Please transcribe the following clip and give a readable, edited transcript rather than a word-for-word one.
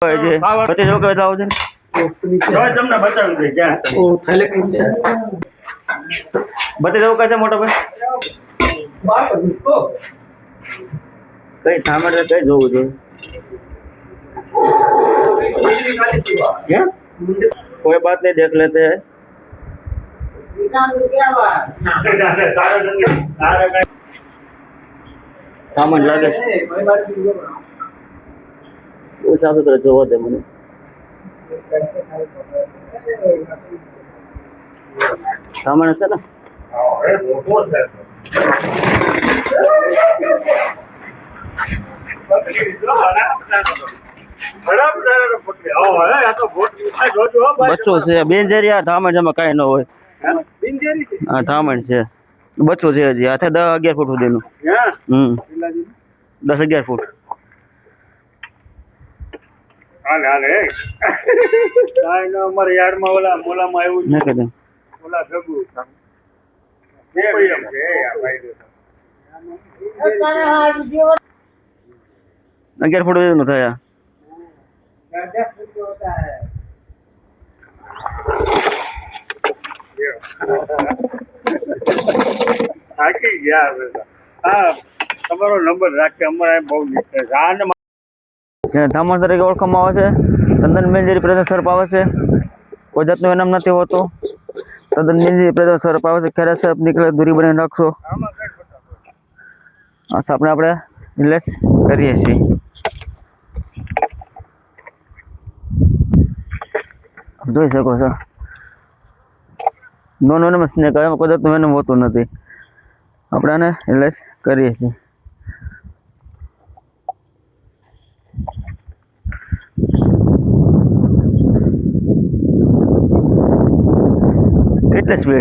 બધી જો કે આવો છે તમને બતાવી દે ક્યાં ઓ થેલે કે છે બધી જો કે છે મોટો ભાઈ કઈ થામર કઈ જોવું છે क्या कोई बात नहीं देख लेते हैं सामान लागे वो चालू करे जो दे મને સામાન છે ને અરે મોટો છે બચ્ચો છે બેનજેરિયા ધામણ જમા કઈ ન હોય હા ધામણ છે બચ્ચો છે હજી હાથે 10-11 ફૂટ સુધીનું 10-11 ફૂટ હાલે હાલે કાઈ ન અમાર યાર્ડમાં ઓલા મોલામાં આવ્યું ન કે ઓલા ભેગું છે આ ભાઈ 11 ફૂટ નું થયા થાકી ગયા હા તમારો નંબર રાખે અમારે બહુ ધામણ તરીકે ઓળખવામાં આવે છે તદ્દન મેલજેરી પ્રદેશ સર્પ આવે છે કોઈ જાતનું એનામ નથી હોતું તદ્દન મેલજેરી પ્રદેશ સર્પ આવે છે ખેરા સર્પ નીકળે દૂરી બનાવીને રાખશો આપણે રિલેક્સ કરીએ છીએ જોઈ શકો છો નોન વેનમસ સ્નેક આવે કોઈ જાતનું વેનમ હોતું નથી આપણે આને રિલેક્સ કરીએ છીએ કેટલી સ્પીડ